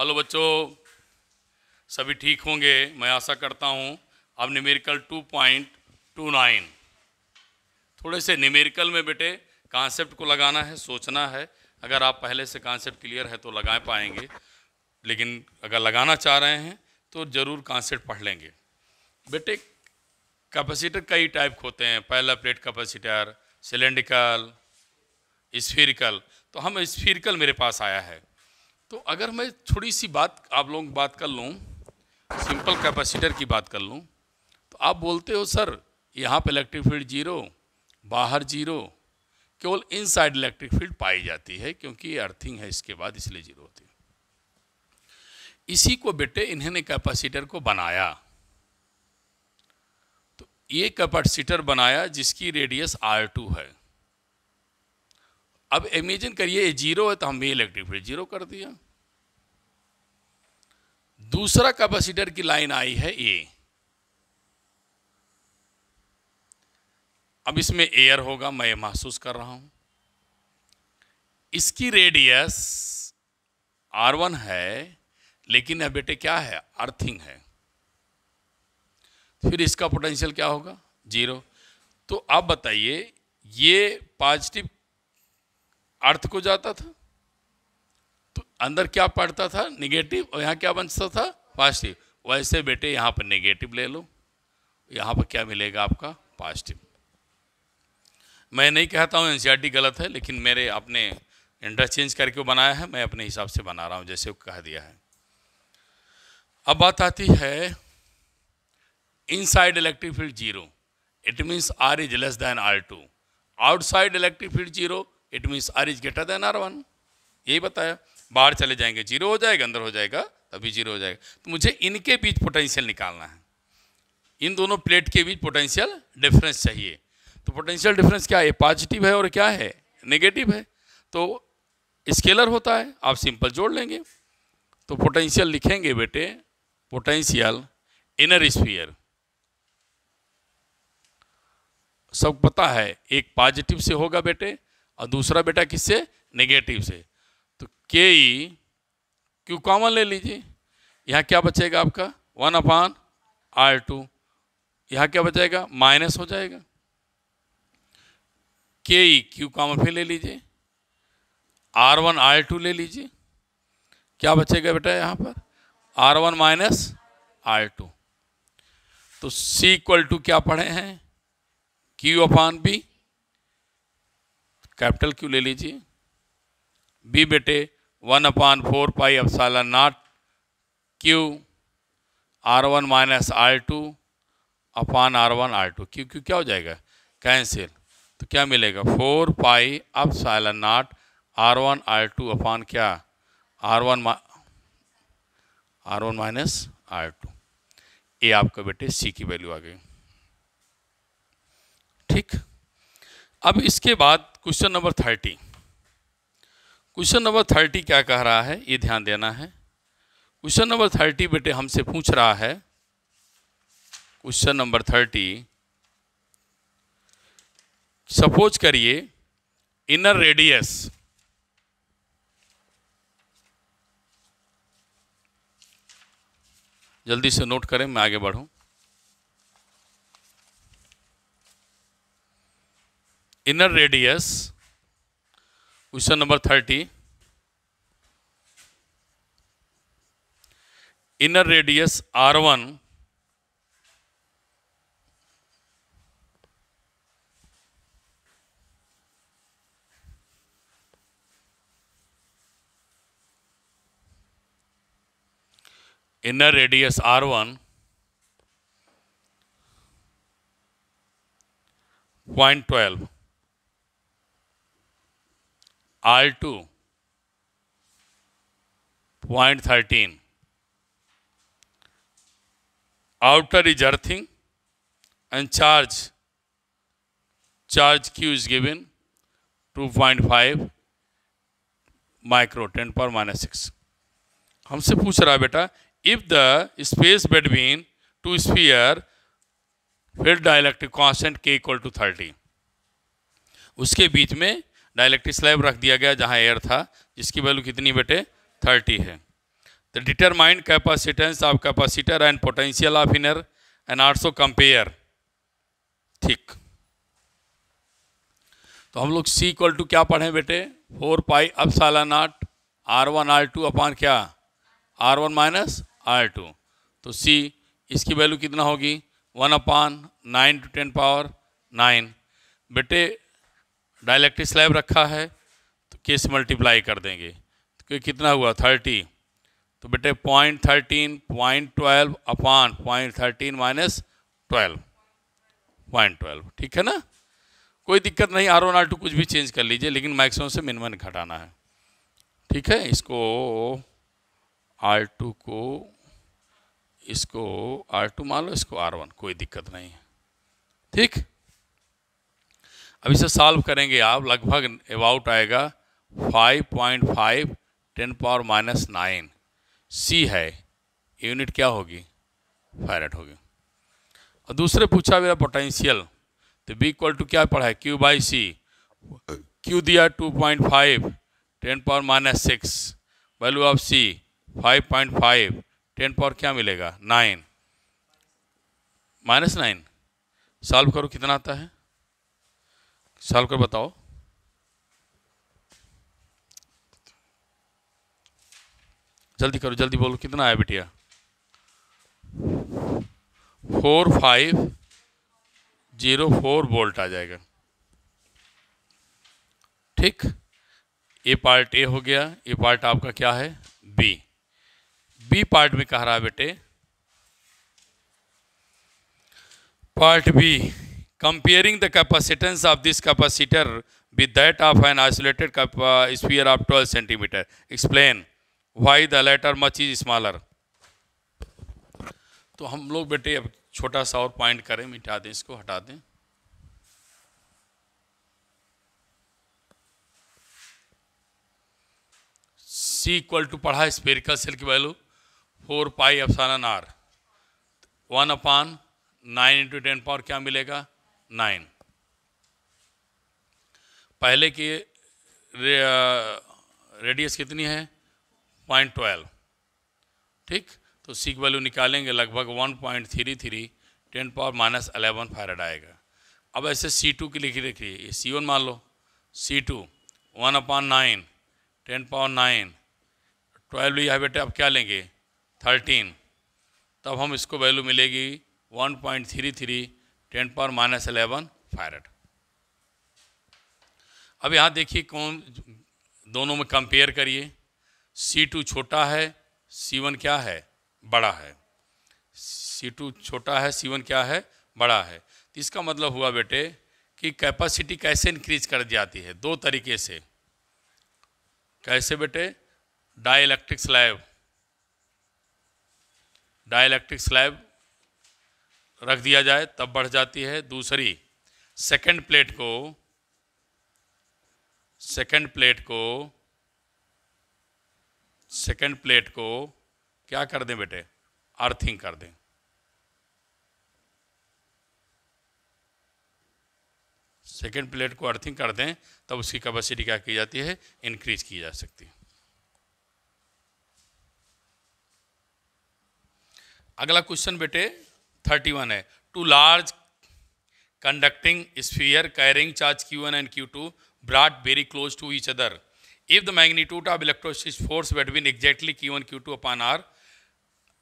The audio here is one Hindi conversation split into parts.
हेलो बच्चों, सभी ठीक होंगे मैं आशा करता हूँ। अब न्यूमेरिकल 2.29 थोड़े से न्यूमेरिकल में बेटे कॉन्सेप्ट को लगाना है, सोचना है। अगर आप पहले से कॉन्सेप्ट क्लियर है तो लगा पाएंगे, लेकिन अगर लगाना चाह रहे हैं तो ज़रूर कॉन्सेप्ट पढ़ लेंगे। बेटे कैपेसिटर कई टाइप होते हैं, पहला प्लेट कैपेसिटर, सिलेंड्रिकल, स्फीरिकल। तो हम स्फीरिकल मेरे पास आया है। तो अगर मैं थोड़ी सी बात आप लोग बात कर लूँ, सिंपल कैपेसिटर की बात कर लूँ, तो आप बोलते हो सर यहाँ पे इलेक्ट्रिक फील्ड जीरो, बाहर जीरो, केवल इनसाइड इलेक्ट्रिक फील्ड पाई जाती है क्योंकि अर्थिंग है इसके बाद, इसलिए जीरो होती है। इसी को बेटे इन्होंने कैपेसिटर को बनाया। तो ये कैपेसिटर बनाया जिसकी रेडियस R2 है। अब इमेजिन करिए ये जीरो है तो हमने इलेक्ट्रिक फील्ड जीरो कर दिया। दूसरा कैपेसिटर की लाइन आई है ए। अब इसमें एयर होगा, मैं महसूस कर रहा हूं। इसकी रेडियस R1 है, लेकिन अब बेटे क्या है, अर्थिंग है। फिर इसका पोटेंशियल क्या होगा, जीरो। तो आप बताइए ये पॉजिटिव अर्थ को जाता था तो अंदर क्या पड़ता था, निगेटिव, और यहाँ क्या बनता था, पॉजिटिव। वैसे बेटे यहाँ पर नेगेटिव ले लो, यहाँ पर क्या मिलेगा आपका, पॉजिटिव। मैं नहीं कहता हूँ एनसीईआरटी गलत है, लेकिन मेरे अपने इंटरचेंज करके बनाया है, मैं अपने हिसाब से बना रहा हूँ जैसे वो कह दिया है। अब बात आती है inside electric field zero, it means R is less than R2। Outside electric field zero, it means R is greater than R1। यही बताया। बाहर चले जाएंगे जीरो हो जाएगा, अंदर हो जाएगा तभी जीरो हो जाएगा। तो मुझे इनके बीच पोटेंशियल निकालना है, इन दोनों प्लेट के बीच पोटेंशियल डिफरेंस चाहिए। तो पोटेंशियल डिफरेंस क्या है, पॉजिटिव है और क्या है, नेगेटिव है। तो स्केलर होता है, आप सिंपल जोड़ लेंगे। तो पोटेंशियल लिखेंगे बेटे, पोटेंशियल इनर स्फीयर, सब पता है, एक पॉजिटिव से होगा बेटे और दूसरा बेटा किससे, नेगेटिव से। तो के ई क्यू कॉमन ले लीजिए, यहाँ क्या बचेगा आपका 1/R2, यहाँ क्या बचेगा, माइनस हो जाएगा। के ई क्यू कॉमन फिर ले लीजिए, R1 R2 ले लीजिए, क्या बचेगा बेटा यहाँ पर, R1 माइनस R2। तो C इक्वल टू क्या पढ़े हैं, Q/B, कैपिटल Q ले लीजिए। B बेटे 1/4 पाई epsilon not Q R1 minus R2 upon R1 R2। Q Q क्या हो जाएगा, कैंसिल। तो क्या मिलेगा, 4 पाई epsilon not R1 R2 upon क्या, R1 माइनस R2। ये आपका बेटे C की वैल्यू आ गई। ठीक। अब इसके बाद क्वेश्चन नंबर 30। क्वेश्चन नंबर 30 क्या कह रहा है, ये ध्यान देना है। क्वेश्चन नंबर 30 बेटे हमसे पूछ रहा है, क्वेश्चन नंबर 30, सपोज करिए इनर रेडियस जल्दी से नोट करें, मैं आगे बढ़ूं। Inner radius, question number 30, inner radius R1 inner radius R1 0.12, R2 0.13, outer is earthing and charge Q is given 2.5 micro 10⁻⁶। हमसे पूछ रहा है बेटा, if the space between two sphere field dielectric constant K equal to 30, उसके बीच में डाइलेक्ट्रिक स्लैब रख दिया गया जहां एयर था, जिसकी वैल्यू कितनी बेटे 30 है। तो determine capacitance of capacitor and potential of inner and also compare. ठीक, तो हम लोग C इक्वल टू क्या पढ़े बेटे, 4 पाई एप्सिलॉन नॉट R1 R2 अपान क्या R1 माइनस R2। तो C इसकी वैल्यू कितना होगी 1/9 × 10⁹ बेटे डाइलेक्ट्रिक स्लैब रखा है तो K से मल्टीप्लाई कर देंगे तो कितना हुआ 30। तो बेटे 0.13 0.12 अपान 0.13 माइनस 12 0.12। ठीक है ना, कोई दिक्कत नहीं, R1 R2 कुछ भी चेंज कर लीजिए लेकिन मैक्सिमम से मिनिमम घटाना है। ठीक है, इसको R2 को इसको R2 मान लो, इसको R1, कोई दिक्कत नहीं है। ठीक, अब इसे सॉल्व करेंगे आप, लगभग अबाउट आएगा 5.5 10⁻⁹ C है, यूनिट क्या होगी फैरेड होगी। और दूसरे पूछा मेरा पोटेंशियल, तो B इक्वल टू क्या पढ़ा है Q/C, Q दिया 2.5 10⁻⁶, वैल्यू ऑफ C 5.5 10 क्या मिलेगा 9 -9। सॉल्व करो कितना आता है, सॉल्व कर बताओ। जल्दी करो, जल्दी बोलो कितना आया बेटिया। 4504 वोल्ट आ जाएगा। ठीक, ये पार्ट ए हो गया, ये पार्ट आपका क्या है बी। बी पार्ट में कह रहा है बेटे, part b, comparing the capacitance of this capacitor with that of an isolated sphere of 12 centimetre, explain why the latter much is smaller. तो हम लोग बेटे अब छोटा सा और पॉइंट करें, मिटा दें इसको, हटा दें। C इक्वल टू पढ़ा है स्फेरिकल सेल की वैल्यू 4 पाई एप्सिलॉन R, 1/9 × 10 क्या मिलेगा 9। पहले की रेडियस कितनी है 0.12। ठीक, तो C की वैल्यू निकालेंगे, लगभग 1.33 10⁻⁻11 फैरेड आएगा। अब ऐसे C2 की लिखी देखिए, ये C1 मान लो, C2 1/9 10⁻9 12 लिया है बेटे, अब क्या लेंगे 13, तब हम इसको वैल्यू मिलेगी 1.33 10⁻⁻11 फैरेड। अब यहाँ देखिए कौन दोनों में कंपेयर करिए, C2 छोटा है, C1 क्या है बड़ा है। C2 छोटा है, C1 क्या है बड़ा है। तो इसका मतलब हुआ बेटे कि कैपेसिटी कैसे इंक्रीज कर जाती है, दो तरीके से। कैसे बेटे, डाइलेक्ट्रिक स्लैब, डाइलेक्ट्रिक स्लैब रख दिया जाए तब बढ़ जाती है। दूसरी, सेकंड प्लेट को क्या कर दें बेटे, अर्थिंग कर दें। सेकंड प्लेट को अर्थिंग कर दें तब उसकी कैपेसिटी क्या की जाती है, इंक्रीज की जा सकती है। अगला क्वेश्चन बेटे 31 है, two large conducting sphere carrying charge Q1 and Q2 brought very close to each other. If the magnitude of electrostatic force between exactly Q1 Q2 upon R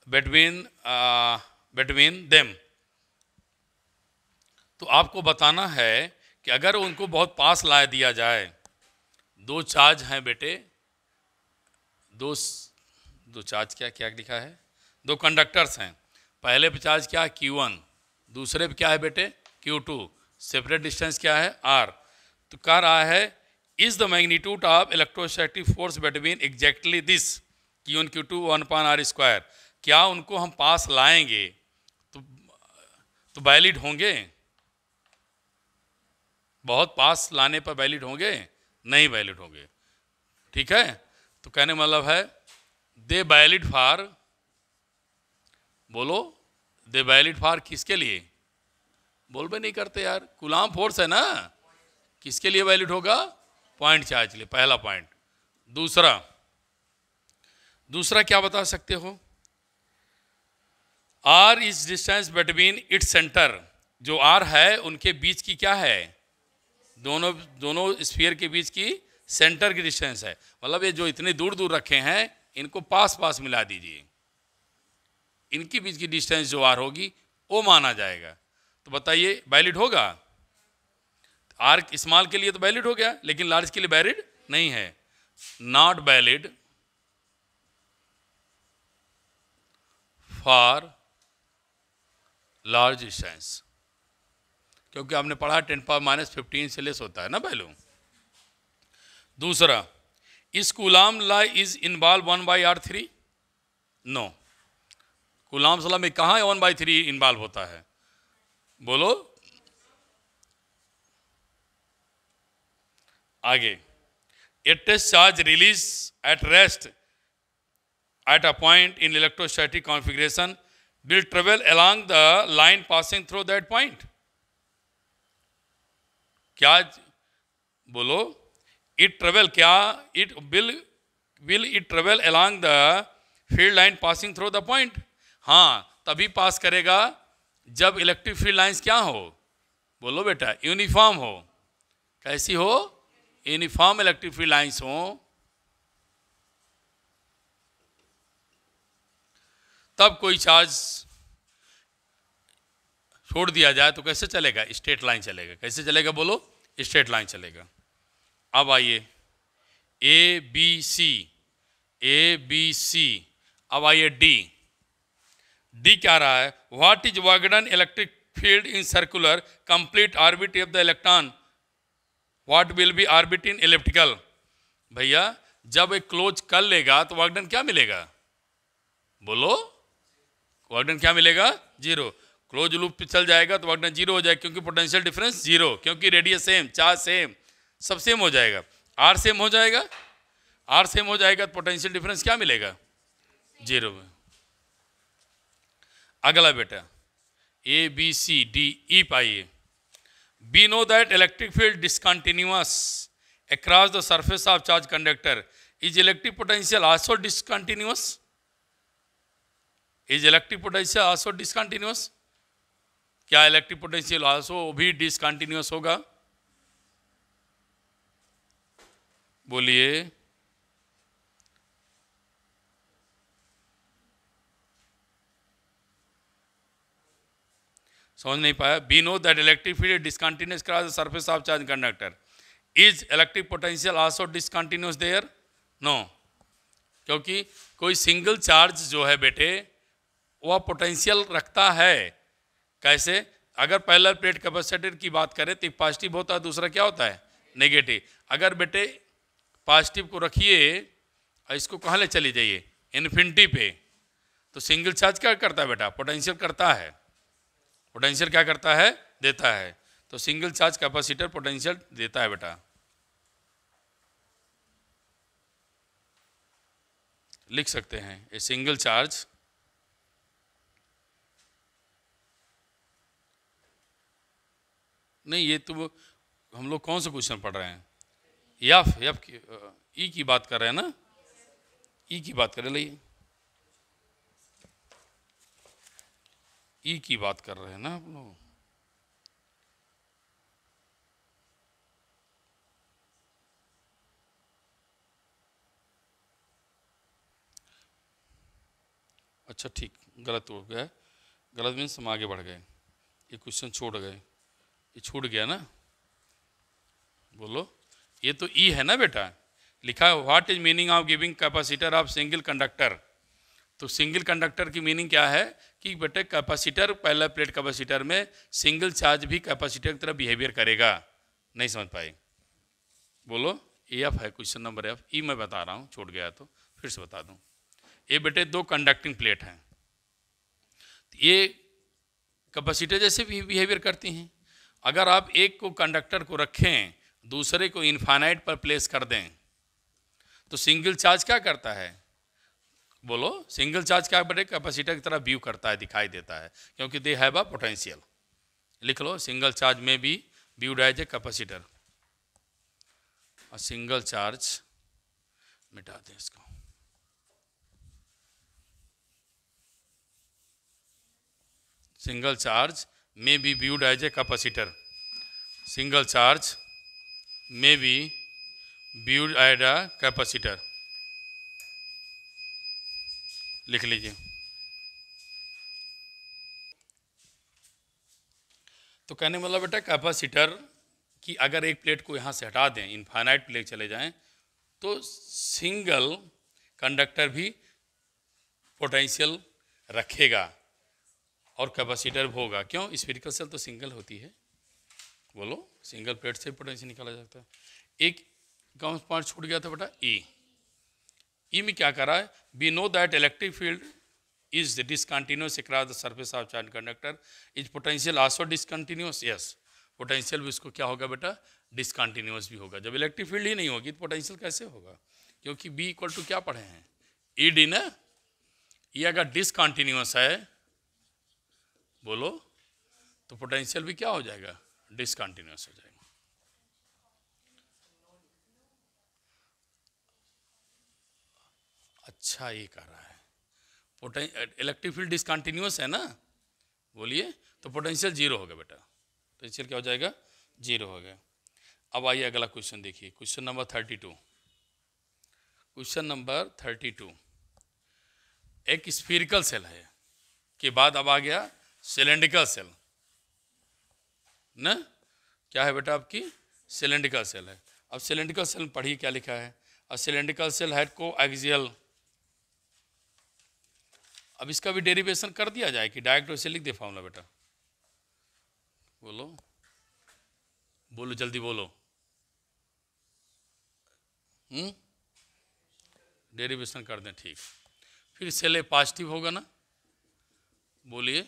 between them, तो आपको बताना है कि अगर उनको बहुत पास ला दिया जाए, दो चार्ज हैं बेटे, दो चार्ज क्या लिखा है, दो कंडक्टर्स हैं, पहले पे चार्ज क्या है Q1, दूसरे पे क्या है बेटे Q2, सेपरेट डिस्टेंस क्या है R। तो कह रहा है is the magnitude of electrostatic force between exactly this Q1 Q2 1/r², क्या उनको हम पास लाएंगे तो वैलिड होंगे, बहुत पास लाने पर वैलिड होंगे, नहीं वैलिड होंगे। ठीक है, तो कहने मतलब है दे वैलिड फॉर, बोलो दे वैलिड फॉर किसके लिए, बोल भी नहीं करते यार, कूलाम फोर्स है ना, किसके लिए वैलिड होगा, पॉइंट चार्ज के लिए, पहला पॉइंट। दूसरा, दूसरा क्या बता सकते हो? R is distance between its centre, जो आर है उनके बीच की क्या है, दोनों स्फीयर के बीच की सेंटर की डिस्टेंस है। मतलब ये जो इतने दूर दूर रखे हैं इनको पास पास मिला दीजिए, इनके बीच की डिस्टेंस जो आर होगी वो माना जाएगा। तो बताइए वैलिड होगा? आर स्मॉल के लिए तो वैलिड हो गया, लेकिन लार्ज के लिए वैलिड नहीं है। Not valid for large distance, क्योंकि आपने पढ़ा 10⁻⁻15 से लेस होता है ना वैल्यू। दूसरा, इस Coulomb law is involve 1/r3? No. Coulomb's law में कहाँ 1/3 इन्वॉल्व होता है? बोलो आगे। A test charge release at rest at a point in electrostatic configuration will travel along the line passing through that point. क्या बोलो? it travel, क्या it will it travel along the field line passing through the point? हाँ, तभी पास करेगा जब इलेक्ट्रिक फील्ड लाइंस क्या हो? बोलो बेटा, यूनिफॉर्म हो। कैसी हो? यूनिफॉर्म इलेक्ट्रिक फील्ड लाइंस हो, तब कोई चार्ज छोड़ दिया जाए तो कैसे चलेगा? स्ट्रेट लाइन चलेगा। कैसे चलेगा? बोलो, स्ट्रेट लाइन चलेगा। अब आइए ए बी सी, अब आइए डी क्या रहा है? What is work done electric field in circular complete orbit of the electron, what will be orbit in elliptical? भैया जब एक क्लोज कर लेगा तो वर्कडन क्या मिलेगा? बोलो, वर्कडन क्या मिलेगा? जीरो। क्लोज लूप पे चल जाएगा तो वर्कडन जीरो हो जाएगा, क्योंकि पोटेंशियल डिफरेंस जीरो, क्योंकि रेडियस सेम, चार्ज सेम, सब सेम हो जाएगा। आर सेम हो जाएगा, आर सेम हो जाएगा तो पोटेंशियल डिफरेंस क्या मिलेगा? जीरो। अगला बेटा A B C d e पाइए। We know that electric field discontinuous across the surface of charge conductor, is electric potential also discontinuous? Is electric potential also discontinuous? क्या इलेक्ट्रिक पोटेंशियल आल्सो भी डिसकंटिन्यूअस होगा? बोलिए। समझ नहीं पाया? We know that electric field discontinuous cross the surface of charge conductor, is electric potential also discontinuous there? No, क्योंकि कोई सिंगल चार्ज जो है बेटे वह पोटेंशियल रखता है। कैसे? अगर पैरेलल प्लेट कैपेसिटर की बात करें तो पॉजिटिव होता है, दूसरा क्या होता है? नेगेटिव। अगर बेटे पॉजिटिव को रखिए और इसको कहाँ ले चली जाइए? इन्फिनिटी पे, तो सिंगल चार्ज क्या करता है बेटा? पोटेंशियल करता है। पोटेंशियल क्या करता है? देता है। तो सिंगल चार्ज कैपेसिटर पोटेंशियल देता है बेटा। लिख सकते हैं ए सिंगल चार्ज नहीं, ये तो हम लोग कौन सा क्वेश्चन पढ़ रहे हैं? एफ ई की बात कर रहे हैं ना? ई की बात कर रहे हैं, ई की बात कर रहे हैं ना हम लोग। अच्छा ठीक, गलत हो गया। गलत मीन्स हम आगे बढ़ गए, ये क्वेश्चन छोड़ गए, ये छूट गया ना। बोलो, ये तो ई है ना बेटा, लिखा है what is meaning of giving capacitor of single conductor. तो सिंगल कंडक्टर की मीनिंग क्या है कि बेटे कैपेसिटर, पैरेलल प्लेट कैपेसिटर में सिंगल चार्ज भी कैपेसिटर की तरह बिहेवियर करेगा। नहीं समझ पाए? बोलो, ए एफ है क्वेश्चन नंबर एफ। ई मैं बता रहा हूँ, छूट गया तो फिर से बता दूँ। ये बेटे दो कंडक्टिंग प्लेट हैं, ये कैपेसिटर जैसे भी बिहेवियर करती हैं। अगर आप एक को कंडक्टर को रखें, दूसरे को इनफाइनाइट पर प्लेस कर दें, तो सिंगल चार्ज क्या करता है? बोलो, सिंगल चार्ज क्या बेटे? कैपेसिटर की तरह व्यू करता है, दिखाई देता है, क्योंकि दे हैव अ पोटेंशियल। लिख लो, सिंगल चार्ज में भी व्यूड एज ए कैपेसिटर। और सिंगल चार्ज मिटा दें इसको। single charge may be viewed as a capacitor. Single charge may be viewed as a capacitor. लिख लीजिए। तो कहने मतलब बेटा कैपेसिटर की अगर एक प्लेट को यहाँ से हटा दें, इनफाइनाइट प्लेट चले जाएं, तो सिंगल कंडक्टर भी पोटेंशियल रखेगा और कैपेसिटर होगा। क्यों? स्फेरिकल सेल तो सिंगल होती है। बोलो, सिंगल प्लेट से पोटेंशियल निकाला जाता है। एक कौन सा पॉइंट छूट गया था बेटा? ई में क्या कर रहा है? We know that electric field is discontinuous across the surface of charge conductor, is potential also discontinuous? Yes, potential भी इसको क्या होगा बेटा? डिसकंटिन्यूअस भी होगा। जब इलेक्ट्रिक फील्ड ही नहीं होगी तो पोटेंशियल कैसे होगा? क्योंकि बी इक्वल टू क्या पढ़े हैं? ई डी ना। ये अगर डिसकंटिन्यूअस है, बोलो, तो पोटेंशियल भी क्या हो जाएगा? डिसकंटिन्यूअस हो जाएगा। अच्छा, ये कर रहा है इलेक्ट्रिक फील्ड डिसकंटिन्यूअस है ना, बोलिए, तो पोटेंशियल जीरो होगा बेटा। पोटेंशियल क्या हो जाएगा? जीरो हो गया। अब आइए अगला क्वेश्चन देखिए, क्वेश्चन नंबर 32। क्वेश्चन नंबर 32, एक स्फीरिकल सेल है के बाद अब आ गया सिलेंड्रिकल सेल ना। क्या है बेटा? आपकी सिलेंड्रिकल सेल है। अब सिलेंड्रिकल सेल में पढ़िए क्या लिखा है। अब सिलेंड्रिकल सेल है को एक्सियल। अब इसका भी डेरिवेशन कर दिया जाए कि डायरेक्ट वैसे लिख दे फॉर्मूला बेटा? बोलो बोलो, जल्दी बोलो। डेरिवेशन कर दें, ठीक। फिर सेल ए पॉजिटिव होगा ना, बोलिए।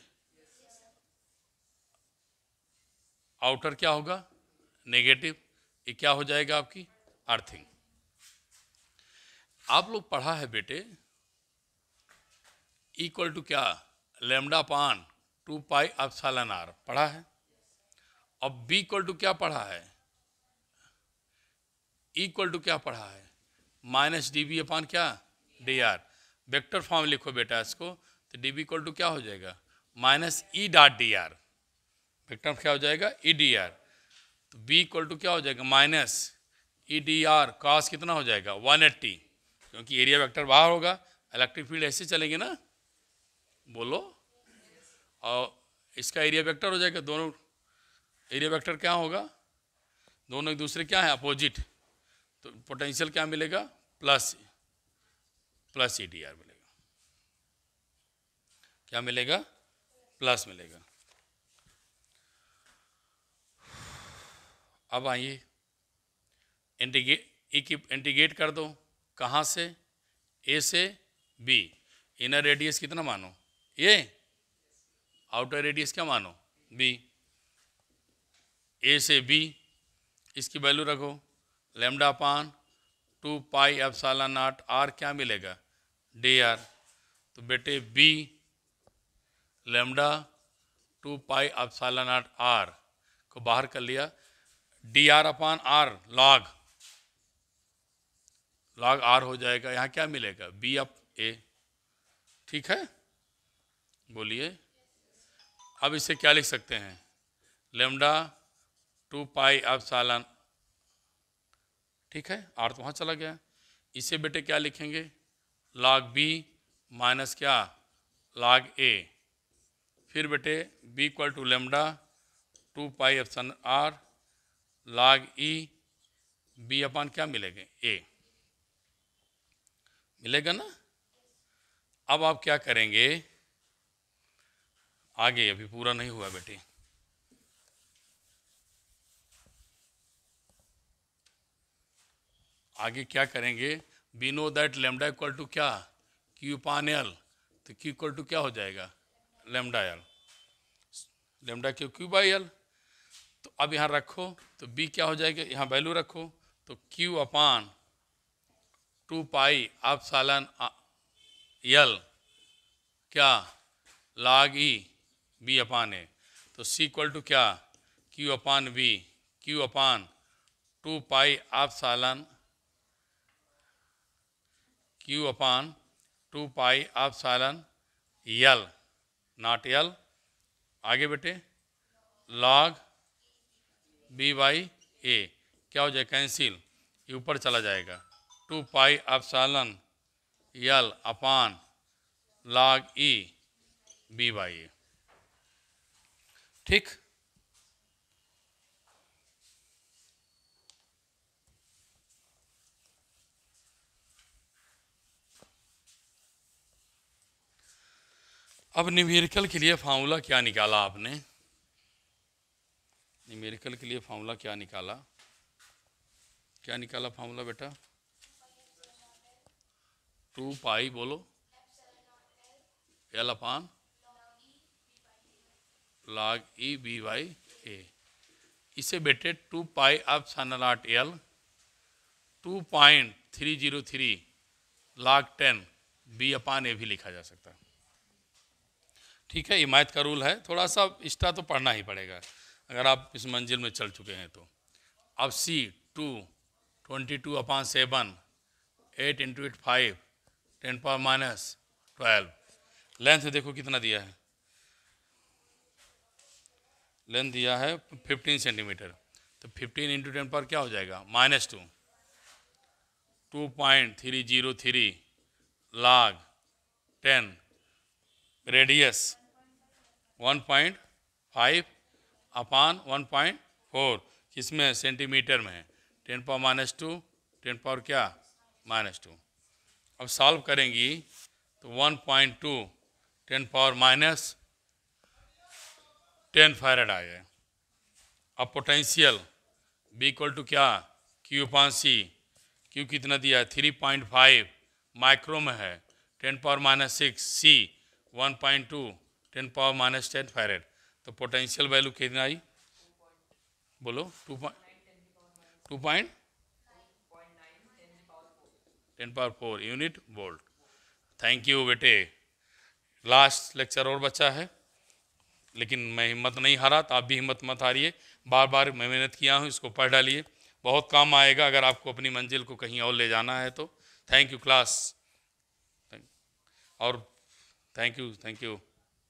आउटर क्या होगा? नेगेटिव। ये क्या हो जाएगा? आपकी अर्थिंग। आप लोग पढ़ा है बेटे, इक्वल टू क्या? लैम्डा पान 2 पाई एप्सिलॉन आर पढ़ा है। अब बी इक्वल टू क्या पढ़ा है? इक्वल टू क्या पढ़ा है? माइनस डी बी अपान क्या? D R. वेक्टर फॉर्म लिखो बेटा इसको, तो डी बी इक्वल टू क्या हो जाएगा? Minus E dot D R. Vector क्या हो जाएगा? E D r. तो बी इक्वल टू क्या हो जाएगा? Minus E D R cos कितना हो जाएगा? 180, क्योंकि एरिया वेक्टर बाहर होगा। इलेक्ट्रिक फील्ड ऐसे चलेंगे ना, बोलो। और इसका एरिया वेक्टर हो जाएगा। दोनों एरिया वेक्टर क्या होगा? दोनों एक दूसरे क्या है? अपोजिट। तो पोटेंशियल क्या मिलेगा? प्लस ई डी आर मिलेगा। क्या मिलेगा? प्लस मिलेगा। अब आइए इंटीग्रेट कर दो। कहाँ से? ए से बी। इनर रेडियस कितना मानो? ये। आउटर रेडियस क्या मानो? बी। ए से बी, इसकी वैल्यू रखो लैम्डा पान 2 पाई एप्सिलॉन नॉट आर। क्या मिलेगा? D r. तो बेटे b lambda 2 pi epsilon naught r को बाहर कर लिया। D r upon r log r हो जाएगा। यहाँ क्या मिलेगा? B up a. ठीक है, बोलिए। अब इसे क्या लिख सकते हैं? लैम्डा 2 पाई एप्सिलॉन, ठीक है, आर तो वहाँ चला गया। इसे बेटे क्या लिखेंगे? लॉग बी माइनस क्या? Log A. फिर बेटे B equal to lambda 2 pi epsilon R log e B upon क्या मिलेगा? ए मिलेगा ना। अब आप क्या करेंगे? आगे अभी पूरा नहीं हुआ बेटे। आगे क्या करेंगे? We know that lambda equal to क्या? Q upon l. तो क्यू इक्वल टू क्या हो जाएगा? Lambda l. Lambda q by l. तो अब यहाँ रखो, तो बी क्या हो जाएगा? यहाँ वैल्यू रखो, तो q upon 2 pi epsilon l क्या? Log e B upon a. तो सी इक्वल टू क्या? Q upon b, q upon 2 pi epsilon q upon 2 pi epsilon l, naught l, आगे बेटे log b बाई ए क्या हो जाए कैंसिल, ये ऊपर चला जाएगा 2 pi epsilon L upon log e b by A. ठीक, अब न्यूमेरिकल के लिए फार्मूला क्या निकाला आपने, न्यूमेरिकल के लिए फार्मूला क्या निकाला, क्या निकाला फार्मूला बेटा, 2 पाई बोलो L upon log e B by A. इसे बेटे 2 pi epsilon naught L 2.303 log 10 B upon A भी लिखा जा सकता है। ठीक है, ये मैथ का रूल है, थोड़ा सा एक्स्ट्रा तो पढ़ना ही पड़ेगा अगर आप इस मंजिल में चल चुके हैं तो। अब सी 2 22 अपान 7 8 इंटू 8 5 10 पावर माइनस 12। लेंथ देखो कितना दिया है, लेंथ दिया है 15 सेंटीमीटर, तो 15 इंटू 10 पावर क्या हो जाएगा -2 2.303 log 10 रेडियस 1.5 अपान 1.4 किसमें सेंटीमीटर में है, 10 पावर -2 10 पावर क्या -2। अब सॉल्व करेंगी तो 1.2 10 पावर -10 फैरेड आ जाए। अब पोटेंशियल B इक्वल टू क्या Q अपान C, Q कितना दिया है 3.5 माइक्रो में है 10 पावर -6 C 1.2 10 पावर -10 फैरेड, तो पोटेंशियल वैल्यू कितना आई बोलो 10 power 4 unit volt. Thank you बेटे, लास्ट लेक्चर और बचा है, लेकिन मैं हिम्मत नहीं हारा, तो आप भी हिम्मत मत हारिए, बार बार मैं मेहनत किया हूँ, इसको पढ़ डालिए, बहुत काम आएगा अगर आपको अपनी मंजिल को कहीं और ले जाना है तो। थैंक यू क्लास, और थैंक यू